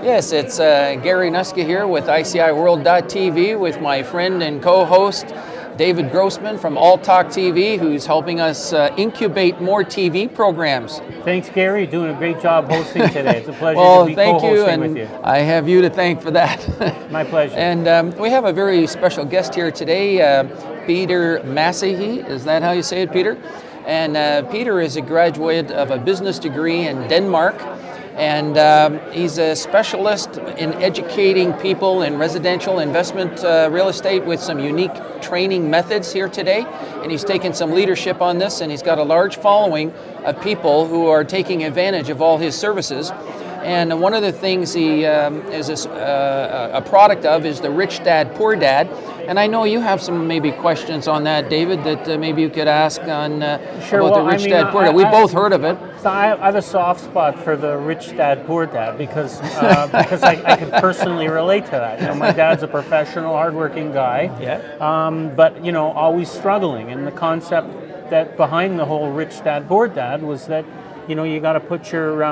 Yes, it's Gary Nuska here with ICIWorld.tv with my friend and co-host David Grossman from All Talk TV, who's helping us incubate more TV programs. Thanks, Gary. Doing a great job hosting today. It's a pleasure Well, to be thank you, co-hosting and with you. I have you to thank for that. My pleasure. And we have a very special guest here today, Peter Massihi. Is that how you say it, Peter? And Peter is a graduate of a business degree in Denmark. And he's a specialist in educating people in residential investment real estate with some unique training methods here today. And he's taken some leadership on this, and he's got a large following of people who are taking advantage of all his services. And one of the things he is a product of is the Rich Dad, Poor Dad. And I know you have some maybe questions on that, David, that maybe you could ask on Sure, about the Rich Dad, Poor Dad. We both heard of it. So I have a soft spot for the Rich Dad, Poor Dad because I could personally relate to that. You know, my dad's a professional, hardworking guy, but you know, always struggling. And the concept that behind the whole Rich Dad, Poor Dad was that you know you got to put your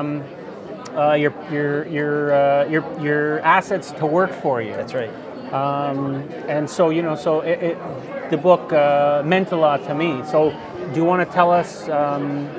assets to work for you. That's right. And so, you know, the book meant a lot to me. So do you want to tell us,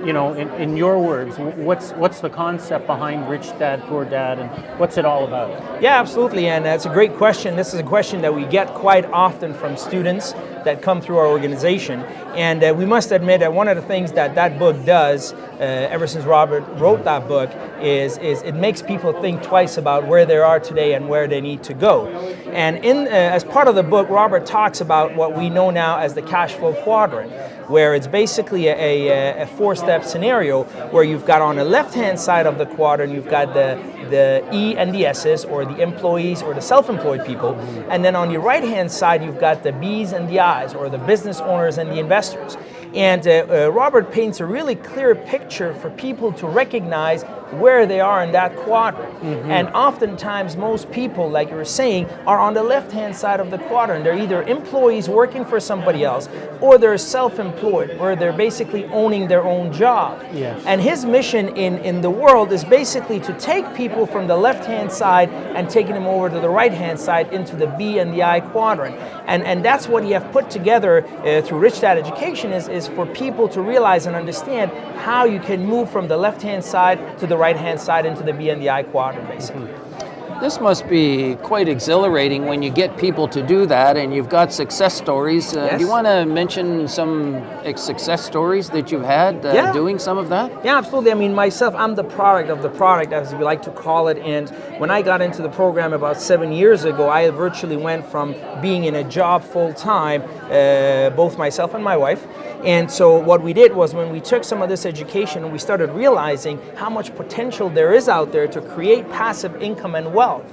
you know, in your words, what's the concept behind Rich Dad, Poor Dad, and what's it all about? Yeah, absolutely, and that's a great question. This is a question that we get quite often from students that come through our organization. And we must admit that one of the things that book does, ever since Robert wrote that book, is it makes people think twice about where they are today and where they need to go. And as part of the book, Robert talks about what we know now as the cash flow quadrant, where it's basically a four-step scenario where you've got on the left-hand side of the quadrant, you've got the E and the S's, or the employees or the self-employed people, and then on the right-hand side you've got the B's and the I's, or the business owners and the investors. And Robert paints a really clear picture for people to recognize where they are in that quadrant. And oftentimes most people, like you were saying, are on the left-hand side of the quadrant. They're either employees working for somebody else, or they're self-employed, where they're basically owning their own job. Yes. And his mission in the world is basically to take people from the left-hand side and taking them over to the right-hand side into the B and the I quadrant. And that's what he have put together through Rich Dad Education is for people to realize and understand how you can move from the left-hand side to the right-hand side into the B and the I quadrant, basically. This must be quite exhilarating when you get people to do that, and you've got success stories. Yes. Do you want to mention some success stories that you've had doing some of that? Yeah, absolutely. I mean, myself, I'm the product of the product, as we like to call it. And when I got into the program about 7 years ago, I virtually went from being in a job full-time, both myself and my wife. And so what we did was, when we took some of this education and we started realizing how much potential there is out there to create passive income and wealth.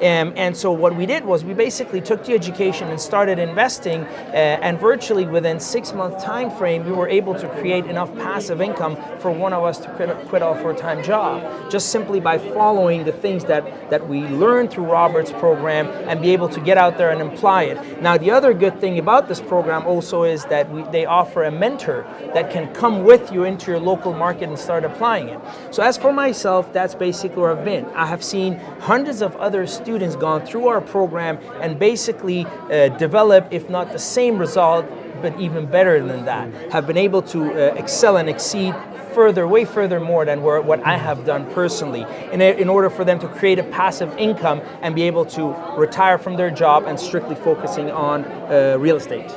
And so what we did was we basically took the education and started investing, and virtually within 6-month time frame we were able to create enough passive income for one of us to quit our full-time job, just simply by following the things that we learned through Robert's program and be able to get out there and apply it. Now, the other good thing about this program also is that they offer a mentor that can come with you into your local market and start applying it. So as for myself, that's basically where I've been. I have seen hundreds of other students gone through our program and basically develop, if not the same result, but even better than that, have been able to excel and exceed way further more than what I have done personally, in order for them to create a passive income and be able to retire from their job and strictly focusing on real estate.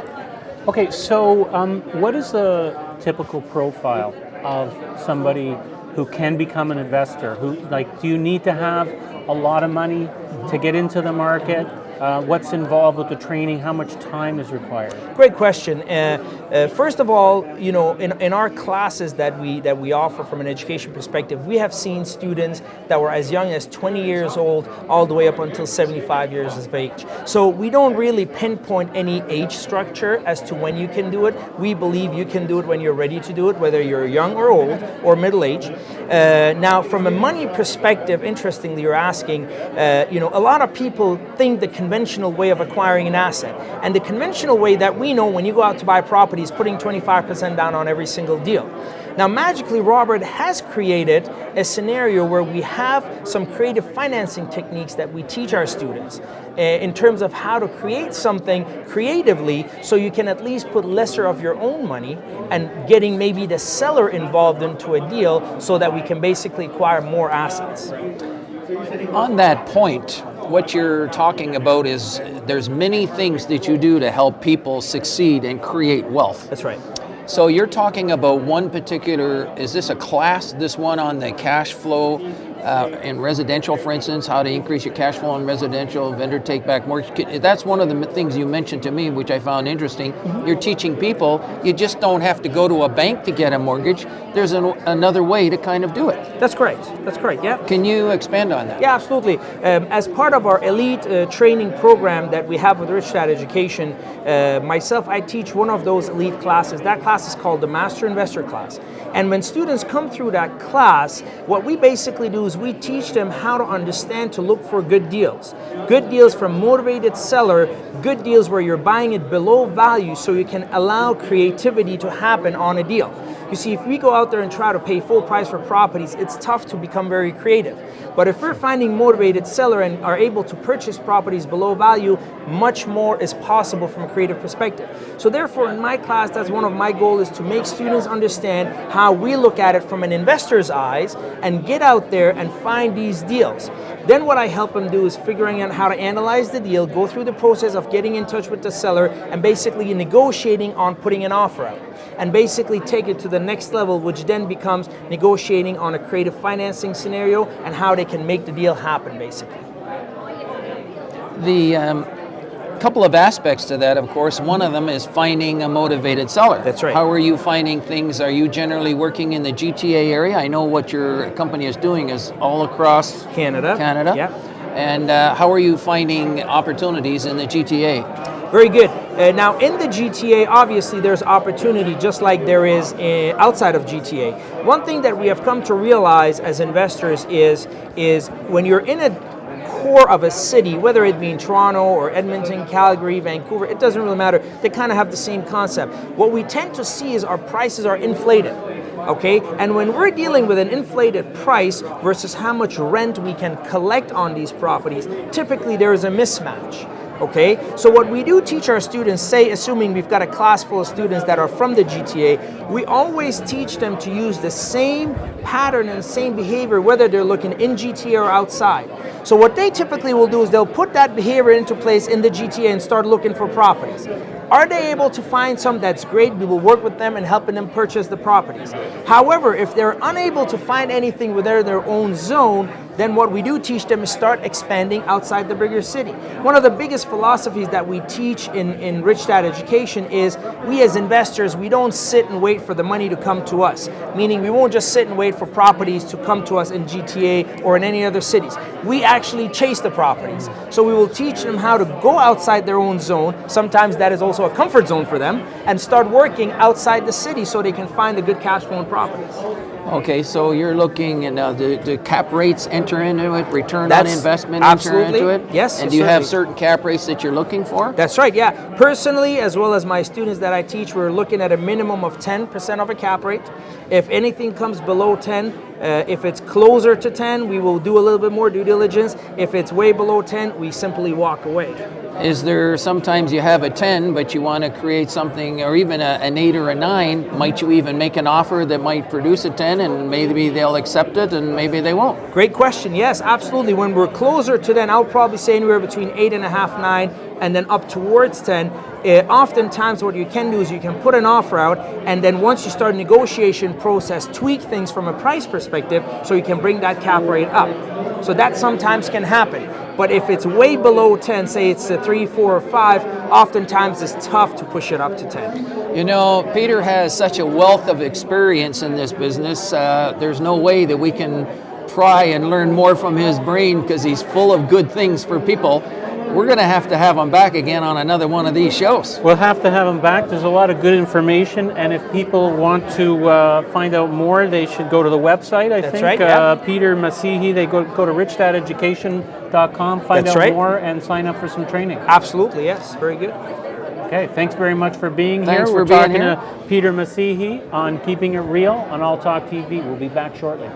Okay, so what is the typical profile of somebody who can become an investor? Do you need to have a lot of money to get into the market? What's involved with the training? How much time is required? Great question. First of all, you know, in our classes that we offer from an education perspective, we have seen students that were as young as 20 years old all the way up until 75 years of age. So we don't really pinpoint any age structure as to when you can do it. We believe you can do it when you're ready to do it, whether you're young or old or middle-aged. Now, from a money perspective, interestingly, you're asking, you know, a lot of people think the conventional way of acquiring an asset. And the conventional way that we know when you go out to buy property is putting 25% down on every single deal. Now, magically, Robert has created a scenario where we have some creative financing techniques that we teach our students in terms of how to create something creatively so you can at least put lesser of your own money and getting maybe the seller involved into a deal so that we can basically acquire more assets. On that point, what you're talking about is there's many things that you do to help people succeed and create wealth. That's right. So you're talking about one particular, is this a class, this one on the cash flow in residential, for instance, how to increase your cash flow in residential, vendor take back mortgage? That's one of the things you mentioned to me, which I found interesting. You're teaching people, you just don't have to go to a bank to get a mortgage. There's another way to kind of do it. That's correct. That's correct, yeah. Can you expand on that? Yeah, absolutely. As part of our elite training program that we have with Rich Dad Education, myself, I teach one of those elite classes. That class is called the Master Investor class. And when students come through that class, what we basically do is we teach them how to understand to look for good deals. Good deals from motivated seller, good deals where you're buying it below value so you can allow creativity to happen on a deal. You see, if we go out there and try to pay full price for properties, it's tough to become very creative. But if we're finding motivated seller and are able to purchase properties below value, much more is possible from a creative perspective. So therefore, in my class, that's one of my goals, is to make students understand how we look at it from an investor's eyes and get out there and find these deals. Then what I help them do is figuring out how to analyze the deal, go through the process of getting in touch with the seller and basically negotiating on putting an offer out. And basically take it to the next level, which then becomes negotiating on a creative financing scenario and how they can make the deal happen, basically. The couple of aspects to that, of course, one of them is finding a motivated seller. That's right. How are you finding things? Are you generally working in the GTA area? I know what your company is doing is all across Canada. Yeah. And how are you finding opportunities in the GTA? Very good. Now in the GTA, obviously there's opportunity just like there is outside of GTA. One thing that we have come to realize as investors is when you're in a core of a city, whether it be in Toronto or Edmonton, Calgary, Vancouver, it doesn't really matter. They kind of have the same concept. What we tend to see is our prices are inflated. Okay, and when we're dealing with an inflated price versus how much rent we can collect on these properties, typically there is a mismatch. Okay, so what we do teach our students, say assuming we've got a class full of students that are from the GTA, we always teach them to use the same pattern and same behavior whether they're looking in GTA or outside. So what they typically will do is they'll put that behavior into place in the GTA and start looking for properties. Are they able to find some that's great? We will work with them and helping them purchase the properties. However, if they're unable to find anything within their own zone, then what we do teach them is start expanding outside the bigger city. One of the biggest philosophies that we teach in Rich Dad Education is we as investors, we don't sit and wait for the money to come to us. Meaning we won't just sit and wait for properties to come to us in GTA or in any other cities. We actually chase the properties. So we will teach them how to go outside their own zone. Sometimes that is also a comfort zone for them, and start working outside the city so they can find the good cash flowing properties. Okay, so you're looking at the cap rates enter into it, return on investment enter into it? Yes. And do you have certain cap rates that you're looking for? That's right, yeah. Personally, as well as my students that I teach, we're looking at a minimum of 10% of a cap rate. If anything comes below 10, if it's closer to 10, we will do a little bit more due diligence. If it's way below 10, we simply walk away. Is there sometimes you have a 10, but you want to create something, or even an 8 or a 9, might you even make an offer that might produce a 10 and maybe they'll accept it and maybe they won't? Great question, yes, absolutely. When we're closer to 10, I'll probably say anywhere between 8.5, 9, and then up towards 10. Oftentimes what you can do is you can put an offer out, and then once you start a negotiation process, tweak things from a price perspective so you can bring that cap rate up. So that sometimes can happen. But if it's way below 10, say it's a 3, 4, or 5, oftentimes it's tough to push it up to 10. You know, Peter has such a wealth of experience in this business. There's no way that we can try and learn more from his brain because he's full of good things for people. We're going to have him back again on another one of these shows. We'll have to have him back. There's a lot of good information, and if people want to find out more, they should go to the website, I think. That's right, yeah. Peter Massihi, they go to richdadeducation.com, find out more, and sign up for some training. Absolutely, yes. Very good. Okay, thanks very much for being Thanks here. for We're being talking here. to Peter Massihi on Keeping It Real on All Talk TV. We'll be back shortly.